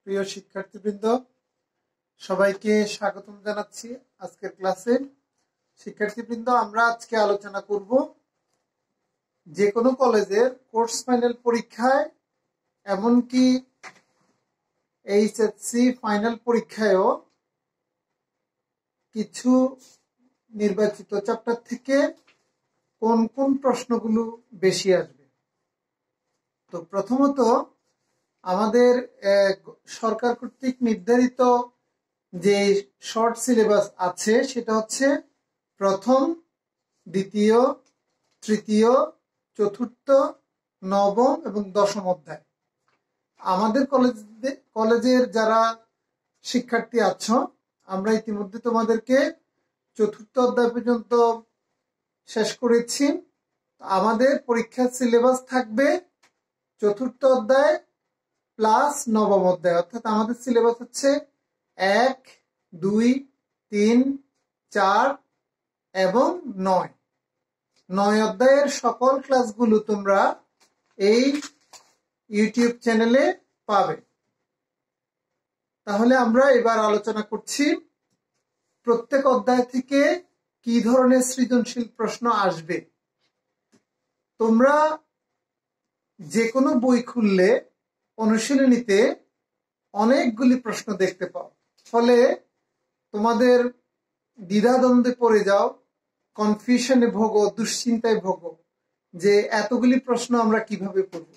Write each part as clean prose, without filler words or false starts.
প্রিয় শিক্ষার্থীবৃন্দ, সবাইকে স্বাগতম জানাচ্ছি আজকের ক্লাসে। শিক্ষার্থীবৃন্দ, আমরা আজকে আলোচনা করব যে কোনো কলেজের কোর্স ফাইনাল পরীক্ষায়, এমনকি এইচএসসি ফাইনাল পরীক্ষায়ও কিছু নির্বাচিত চ্যাপ্টার থেকে কোন কোন প্রশ্নগুলো বেশি আসবে। তো প্রথমত আমাদের সরকার কর্তৃক নির্ধারিত যে শর্ট সিলেবাস আছে সেটা হচ্ছে প্রথম, দ্বিতীয়, তৃতীয়, চতুর্থ, নবম এবং দশম অধ্যায়। আমাদের কলেজের যারা শিক্ষার্থী আছো, আমরা ইতিমধ্যে তোমাদেরকে চতুর্থ অধ্যায় পর্যন্ত শেষ করেছি। আমাদের পরীক্ষার সিলেবাস থাকবে চতুর্থ অধ্যায় প্লাস নবম অধ্যায়, অর্থাৎ আমাদের সিলেবাস হচ্ছে 1, 2, 3, 4 এবং 9 অধ্যায়ের সকল ক্লাসগুলো তোমরা এই ইউটিউব চ্যানেলে পাবে। তাহলে আমরা এবার আলোচনা করছি প্রত্যেক অধ্যায় থেকে কি ধরনের সৃজনশীল প্রশ্ন আসবে। তোমরা যে কোনো বই খুললে অনুশীলনীতে অনেকগুলি প্রশ্ন দেখতে পাও, ফলে তোমাদের দ্বিধাদ্বন্দ্বে পড়ে যাও, কনফিউশনে ভোগো, দুশ্চিন্তায় ভোগো যে এতগুলি প্রশ্ন আমরা কিভাবে পড়ব।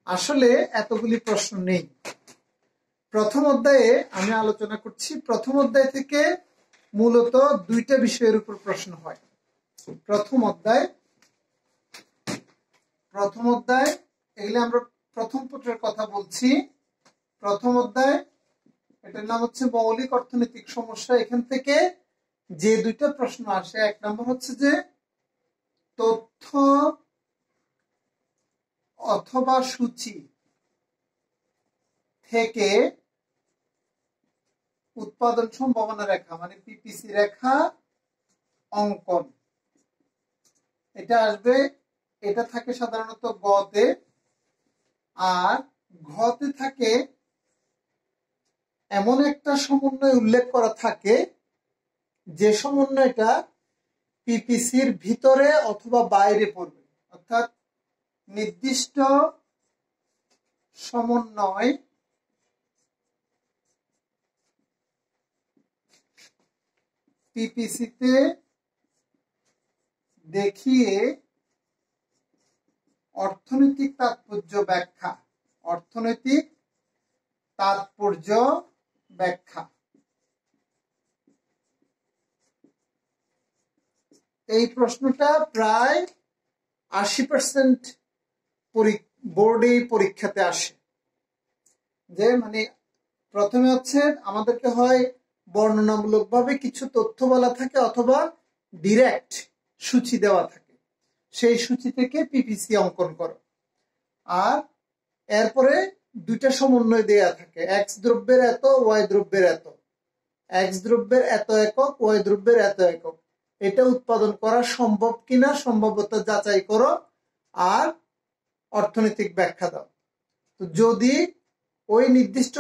আসলে এতগুলি প্রশ্ন নেই। প্রথম অধ্যায়ে আমি আলোচনা করছি, প্রথম অধ্যায় থেকে মূলত দুইটা বিষয়ের উপর প্রশ্ন হয়। প্রথম অধ্যায় এগুলো আমরা প্রথম পত্রের কথা বলছি। প্রথম অধ্যায়, এটার নাম হচ্ছে মৌলিক অর্থনৈতিক সমস্যা। এখান থেকে যে দুইটা প্রশ্ন আসে, এক নম্বর হচ্ছে যে তথ্য অথবা সূচি থেকে উৎপাদন সম্ভাবনা রেখা মানে পিপিসি রেখা অঙ্কন, এটা আসবে। এটা থাকে সাধারণত গতে, আর ঘতে থাকে এমন একটা সমন্বয় উল্লেখ করা থাকে যে সমন্বয়টা পিপিসির ভিতরে অথবা বাইরে পড়বে, অর্থাৎ নির্দিষ্ট সমন্বয় পিপিসিতে দেখিয়ে অর্থনৈতিক তাৎপর্য ব্যাখ্যা। এই প্রশ্নটা প্রায় 80% বোর্ডে পরীক্ষাতে আসে। যে মানে প্রথমে হচ্ছে আমাদেরকে হয় বর্ণনামূলক ভাবে কিছু তথ্য বলা থাকে, অথবা ডিরেক্ট সূচি দেওয়া থাকে, সেই সূচি থেকে পিপিসি অঙ্কন করো। আর এরপরে দুইটা সমন্বয় দেয়া থাকে, এক্স দ্রব্যের এত, ওয়াই দ্রব্যের এত, এক্স দ্রব্যের এত একক, ওয়াই দ্রব্যের এত একক, এটা উৎপাদন করা সম্ভব কিনা সম্ভাব্যতা যাচাই করো, আর অর্থনৈতিক ব্যাখ্যা দাও। তো যদি ওই নির্দিষ্ট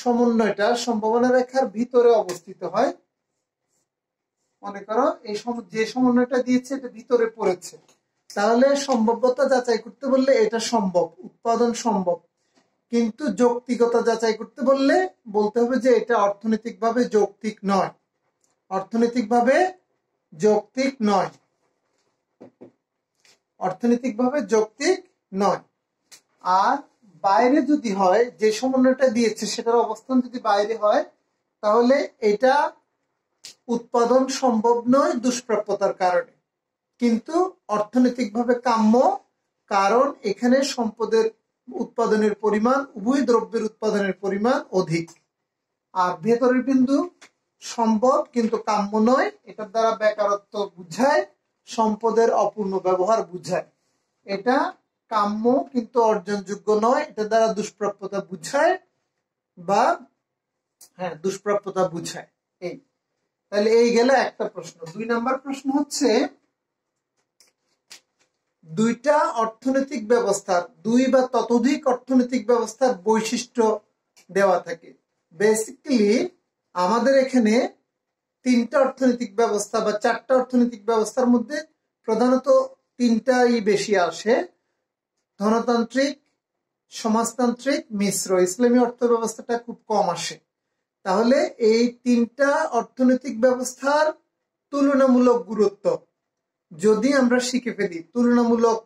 সমন্বয়টা সম্ভাবনা রেখার ভিতরে অবস্থিত হয়, মনে করো এই যে সমন্বয়টা দিয়েছে এটা ভিতরে পড়েছে, তাহলে সম্ভাব্যতা যাচাই করতে বললে এটা সম্ভব, উৎপাদন সম্ভব। কিন্তু যৌক্তিকতা যাচাই করতে বললে বলতে হবে যে এটা অর্থনৈতিকভাবে যৌক্তিক নয়। আর বাইরে যদি হয়, যে সমন্বয়টা দিয়েছে সেটার অবস্থান যদি বাইরে হয়, তাহলে এটা উৎপাদন সম্ভব নয় দুষ্প্রাপ্যতার কারণে, কিন্তু অর্থনৈতিকভাবে কাম্য, কারণ এখানে সম্পদের উৎপাদনের পরিমাণ, উভয় দ্রব্যের উৎপাদনের পরিমাণ অধিক। আর ভেতরের বিন্দু সম্ভব কিন্তু কাম্য নয়, এটার দ্বারা বেকারত্ব বুঝায়, সম্পদের অপূর্ণ ব্যবহার বুঝায়। এটা কাম্য কিন্তু অর্জনযোগ্য নয়, এটা দ্বারা দুষ্প্রাপ্যতা বুঝায়। তাহলে এই গেল একটা প্রশ্ন। 2 নাম্বার প্রশ্ন হচ্ছে দুইটা অর্থনৈতিক ব্যবস্থার, 2 বা ততোধিক অর্থনৈতিক ব্যবস্থার বৈশিষ্ট্য দেওয়া থাকে। বেসিক্যালি আমাদের এখানে তিনটা অর্থনৈতিক ব্যবস্থা বা চারটা অর্থনৈতিক ব্যবস্থার মধ্যে প্রধানত তিনটাই বেশি আসে, ধনতান্ত্রিক, সমাজতান্ত্রিক, মিশ্র। ইসলামী অর্থ ব্যবস্থাটা খুব কম আসে। তাহলে এই তিনটা অর্থনৈতিক ব্যবস্থার তুলনামূলক গুরুত্ব যদি আমরা শিখে ফেলি, তুলনামূলক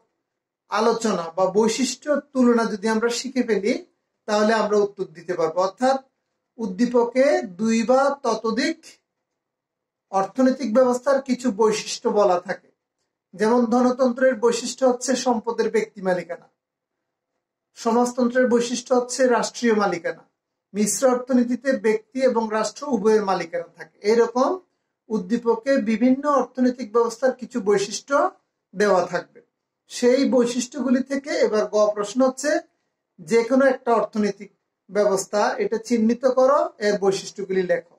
আলোচনা বা বৈশিষ্ট্য তুলনা যদি আমরা শিখে ফেলি, তাহলে আমরা উত্তর দিতে পারবো। অর্থাৎ উদ্দীপকে দুই বা ততোধিক অর্থনৈতিক ব্যবস্থার কিছু বৈশিষ্ট্য বলা থাকে। যেমন ধনতন্ত্রের বৈশিষ্ট্য হচ্ছে সম্পদের ব্যক্তি মালিকানা, সমাজতন্ত্রের বৈশিষ্ট্য হচ্ছে রাষ্ট্রীয় মালিকানা, মিশ্র অর্থনীতিতে ব্যক্তি এবং রাষ্ট্র উভয়ের মালিকানা থাকে। এরকম উদ্দীপকে বিভিন্ন অর্থনৈতিক ব্যবস্থার কিছু বৈশিষ্ট্য দেওয়া থাকবে। সেই বৈশিষ্ট্যগুলি থেকে এবার গ প্রশ্ন হচ্ছে, যে কোনো একটা অর্থনৈতিক ব্যবস্থা এটা চিহ্নিত করো, এর বৈশিষ্ট্যগুলি লেখো।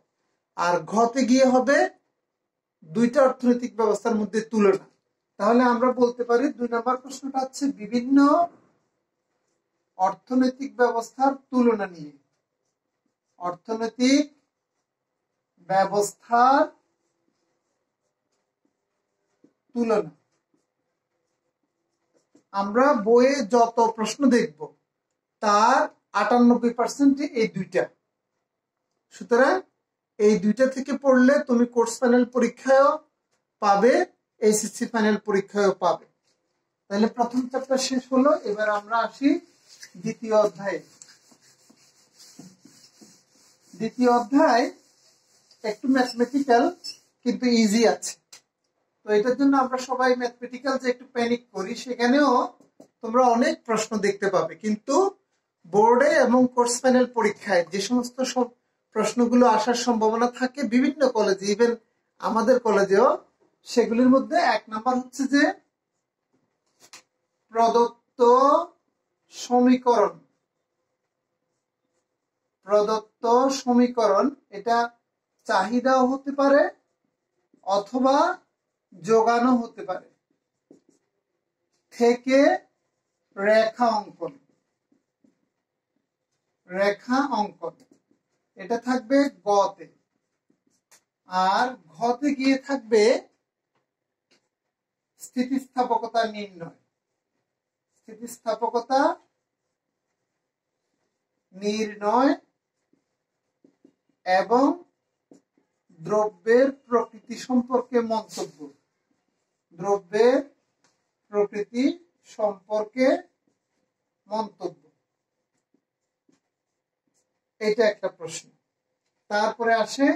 আর ঘতে গিয়ে হবে দুইটা অর্থনৈতিক ব্যবস্থার মধ্যে তুলনা। তাহলে আমরা বলতে পারি 2 নম্বর প্রশ্নটা হচ্ছে বিভিন্ন অর্থনৈতিক ব্যবস্থার তুলনা নিয়ে। অর্থনৈতিক ব্যবস্থার তুলনা। আমরা বইয়ে যত প্রশ্ন দেখব তার 98% এই দুইটা। সুতরাং এই দুইটা থেকে পড়লে তুমি কোর্স ফাইনাল পরীক্ষায়ও পাবে, এইচএসসি ফাইনাল পরীক্ষায়ও পাবে। তাহলে প্রথম চ্যাপ্টার শেষ হলো। এবার আমরা আসি দ্বিতীয় অধ্যায়ে। দ্বিতীয় অধ্যায় একটু ম্যাথমেটিক্যাল কিন্তু ইজি আছে। তো এটার জন্য আমরা সবাই ম্যাথমেটিক্যাল যে একটু প্যানিক করি, সেখানেও তোমরা অনেক প্রশ্ন দেখতে পাবে। কিন্তু বোর্ডে এবং কোর্স ফাইনাল পরীক্ষায় যে সমস্ত সব প্রশ্নগুলো আসার সম্ভাবনা থাকে বিভিন্ন কলেজে, ইভেন আমাদের কলেজেও, সেগুলির মধ্যে 1 নাম্বার হচ্ছে যে প্রদত্ত সমীকরণ। প্রদত্ত সমীকরণ এটা চাহিদাও হতে পারে অথবা যোগানো হতে পারে, থেকে রেখা অঙ্কন। রেখা অঙ্কন এটা থাকবে গতে। আর ঘতে গিয়ে থাকবে স্থিতিস্থাপকতা নির্ণয়। স্থিতিস্থাপকতা নির্ণয় এবং দ্রব্যের প্রকৃতি সম্পর্কে মন্তব্য। দ্রব্যের প্রকৃতি সম্পর্কে মন্তব্য, এটা একটা প্রশ্ন। তারপরে আসে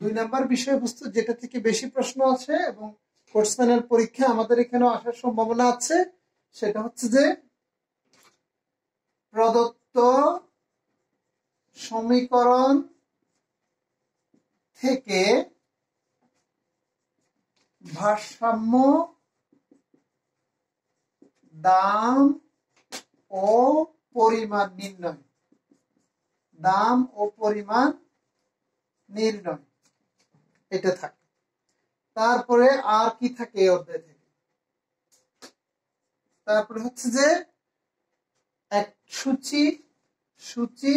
2 নাম্বার বিষয়বস্তু, যেটা থেকে বেশি প্রশ্ন আছে এবং কোর্স ফাইনাল পরীক্ষা আমাদের এখানেও আসার সম্ভাবনা আছে। সেটা হচ্ছে যে প্রদত্ত সমীকরণ থেকে ভারসাম্য, দাম ও পরিমাণ নির্ণয়। দাম ও পরিমাণ নির্ণয় এটা থাকে। তারপরে আর কি থাকে এই অধ্যায় থেকে? তারপরে হচ্ছে যে এক সূচি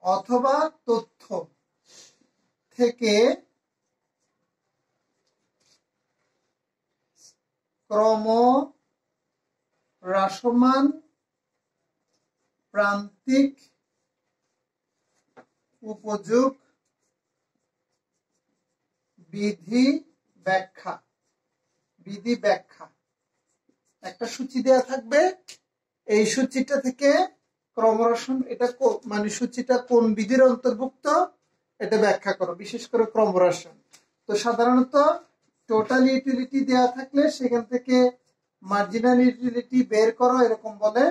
অথবা তথ্য থেকে ক্রম হ্রাসমান প্রান্তিক উপযোগ বিধি ব্যাখ্যা। বিধি ব্যাখ্যা একটা সূচি দেয়া থাকবে, এই সূচিটা থেকে ক্রমহ্রাসন, এটা মানে সূচিটা কোন বিধির অন্তর্ভুক্ত এটা ব্যাখ্যা করো, বিশেষ করে ক্রমহ্রাসন। তো সাধারণত টোটাল ইউটিলিটি দেয়া থাকলে সেখান থেকে মার্জিনাল ইউটিলিটি বের করো এরকম বলে।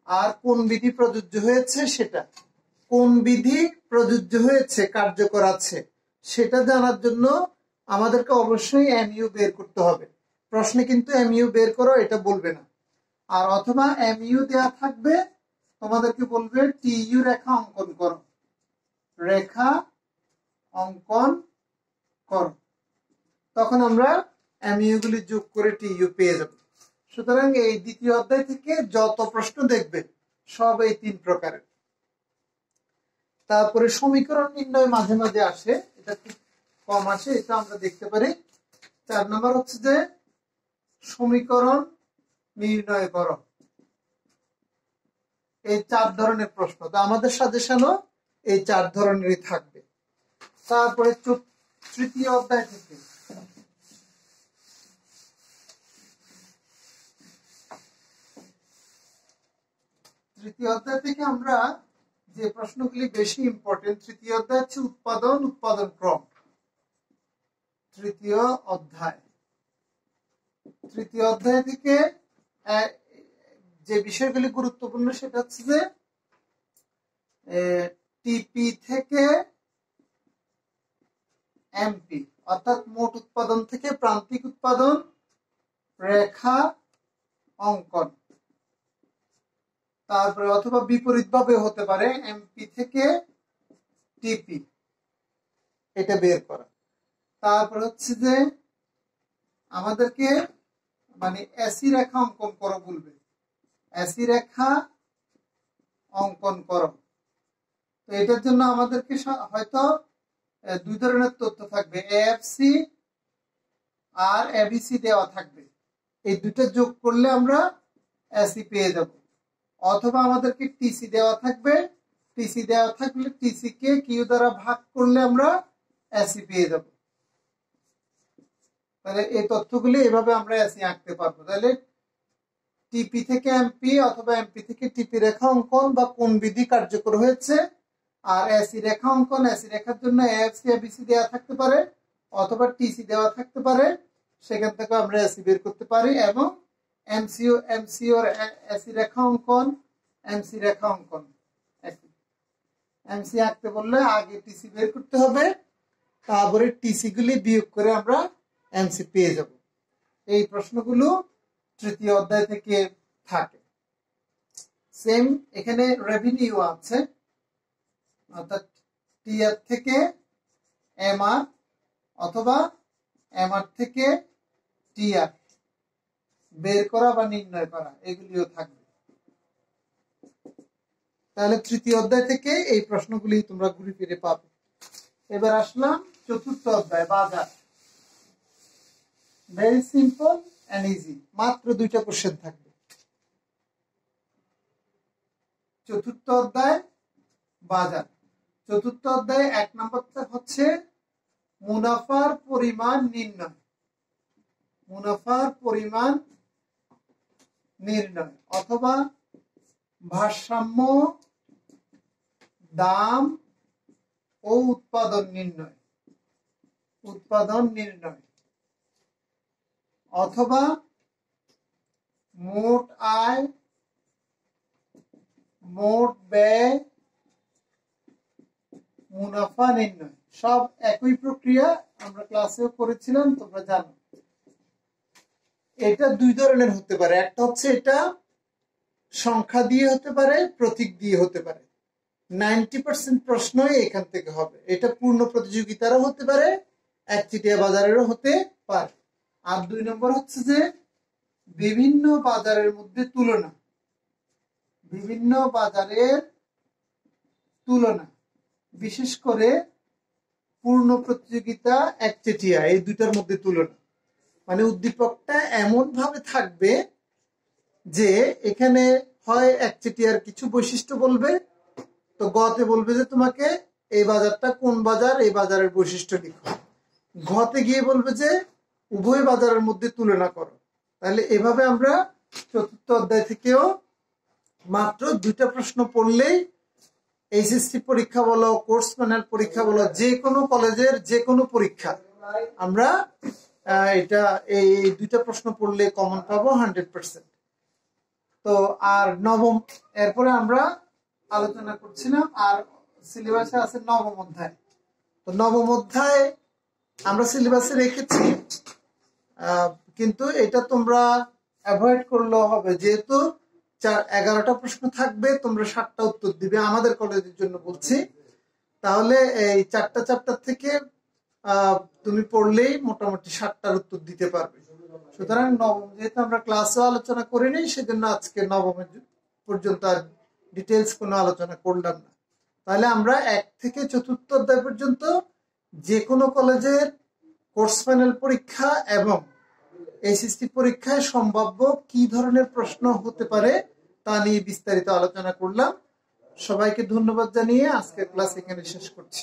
আর কোন বিধি প্রযোজ্য হয়েছে, সেটা কোন বিধি প্রযোজ্য হয়েছে, কার্যকর আছে, সেটা জানার জন্য আমাদেরকে অবশ্যই এমইউ বের করতে হবে। প্রশ্নে কিন্তু এমইউ বের করো এটা বলবে না। আর অথবা এমইউ দেয়া থাকবে, তোমাদেরকে বলবে টিইউ রেখা অঙ্কন করো। রেখা অঙ্কন করো, তখন আমরা এমইউ গুলি যোগ করে টিইউ পেয়ে যাব। সুতরাং এই দ্বিতীয় অধ্যায় থেকে যত প্রশ্ন দেখবে সব এই 3 প্রকারের। তারপরে সমীকরণ নির্ণয় মাঝে মাঝে আসে, এটা খুব কম আসে, এটা আমরা দেখতে পারি। 4 নম্বর হচ্ছে যে সমীকরণ নির্ণয় করো। এই 4 ধরনের প্রশ্ন, তো আমাদের সাজেশনও এই 4 ধরনেরই থাকবে। তারপরে তৃতীয় অধ্যায় থেকে আমরা যে প্রশ্নগুলি বেশি ইম্পর্টেন্ট, তৃতীয় অধ্যায় হচ্ছে উৎপাদন ক্রম। তৃতীয় অধ্যায় থেকে যে বিষয়গুলি গুরুত্বপূর্ণ সেটা হচ্ছে যে টিপি থেকে এমপি, অর্থাৎ মোট উৎপাদন থেকে প্রান্তিক উৎপাদন, রেখা অঙ্কন। তারপরে অথবা বিপরীত ভাবে হতে পারে এমপি থেকে টিপি, এটা বের করা। তারপর হচ্ছে যে আমাদেরকে মানে এসি রেখা অঙ্কন করো বলবে, এসি রেখা অঙ্কন করো। তো এটার জন্য আমাদেরকে হয়তো 2 ধরনের তথ্য থাকবে, এএফসি আর এবিসি দেওয়া থাকবে। এই দুটো যোগ করলে আমরা এসি পেয়ে যাব। অথবা আমাদেরকে টিসি দেওয়া থাকবে, টিসি দেওয়া থাকলে টিসি কে কিউ দ্বারা ভাগ করলে আমরা এসি পেয়ে যাব। তাহলে এই তথ্যগুলি এভাবে আমরা এসি আঁকতে পারবো। তাহলে টিপি থেকে এমপি অথবা এমপি থেকে টিপি রেখা অঙ্কন বা কোন বিধি কার্যকর হয়েছে, আর এসি রেখা অঙ্কন, এসি রেখার জন্য এএফসি এবিসি দেওয়া থাকতে পারে অথবা টিসি দেওয়া থাকতে পারে, সেখান থেকে আমরা এসি বের করতে পারি। এবং এমসিওর এসি রেখা অঙ্কন, এমসি রেখা অঙ্কন, এমসি আঁকতে বললে আগে টিসি বের করতে হবে, তারপরে টিসি গুলি বিয়োগ করে আমরা এমসি পেয়ে যাব। এই প্রশ্নগুলো তৃতীয় অধ্যায় থেকে থাকে। সেম এখানে রেভিনিউ আছে, অর্থাৎ টিআর থেকে এমআর অথবা এমআর থেকে টিআর বের করা বা নির্ণয় করা, এগুলিও থাকবে। তাহলে তৃতীয় অধ্যায় থেকে এই প্রশ্নগুলি তোমরা ঘুরে ফিরে পাবে। এবার আসলাম চতুর্থ অধ্যায়, বাজার। ভেরি সিম্পল এন্ড ইজি, মাত্র 2টা কোশ্চেন থাকবে। চতুর্থ অধ্যায় বাজার। চতুর্থ অধ্যায়ে 1 নম্বরটা হচ্ছে মুনাফার পরিমাণ নির্ণয়। মুনাফার পরিমাণ নির্ণয় অথবা ভারসাম্য দাম ও উৎপাদন নির্ণয়, অথবা মোট আয়, মোট ব্যয়, মুনাফা নির্ণয়। সব একই প্রক্রিয়া, আমরা ক্লাসেও করেছিলাম, তোমরা জানো। এটা 2 ধরনের হতে পারে, একটা হচ্ছে এটা সংখ্যা দিয়ে হতে পারে, প্রতীক দিয়ে হতে পারে। 90% প্রশ্নই এখান থেকে হবে। এটা পূর্ণ প্রতিযোগিতারও হতে পারে, একচেটিয়া বাজারেরও হতে পারে। আর 2 নম্বর হচ্ছে যে বিভিন্ন বাজারের মধ্যে তুলনা, বিভিন্ন বাজারের তুলনা, বিশেষ করে পূর্ণ প্রতিযোগিতা, একচেটিয়া, এই 2টার মধ্যে তুলনা। মানে উদ্দীপকটা এমন ভাবে থাকবে যে এখানে হয় একচেটিয়ার কিছু বৈশিষ্ট্য বলবে, তো গতে বলবে যে তোমাকে এই বাজারটা কোন বাজার, এই বাজারের বৈশিষ্ট্য লিখো। ঘতে গিয়ে বলবে যে উভয় বাজারের মধ্যে তুলনা করো। তাহলে এভাবে আমরা চতুর্থ অধ্যায় থেকেও মাত্র 2টা প্রশ্ন পড়লেই এইচএসসি পরীক্ষা বলো, কোর্স প্যানেল পরীক্ষা বলো, যে কোনো কলেজের যে কোনো পরীক্ষা আমরা এটা এই 2টা প্রশ্ন পড়লে কমন পাবো 100%। তো আর নবম, এরপরে আমরা আলোচনা করছিলাম, আর সিলেবাসে আছে নবম অধ্যায়। তো নবম অধ্যায় আমরা সিলেবাসে রেখেছি, কিন্তু এটা তোমরা অ্যাভয়েড করলেও হবে, যেহেতু 11টা প্রশ্ন থাকবে, তোমরা 7টা উত্তর দিবে, আমাদের কলেজের জন্য বলছি। তাহলে এই 4টা চ্যাপ্টার থেকে তুমি পড়লেই মোটামুটি 7টার উত্তর দিতে পারবে। সুতরাং নবম যেহেতু আমরা ক্লাসে আলোচনা করিনি, সেজন্য আজকে নবমের পর্যন্ত আর ডিটেলস কোনো আলোচনা করলাম না। তাহলে আমরা 1 থেকে 4র্থ অধ্যায় পর্যন্ত যে কোনো কলেজের কোর্স ফাইনাল পরীক্ষা এবং এসএসসি পরীক্ষায় সম্ভাব্য কি ধরনের প্রশ্ন হতে পারে তা নিয়ে বিস্তারিত আলোচনা করলাম। সবাইকে ধন্যবাদ জানিয়ে আজকের ক্লাস এখানে শেষ করছি।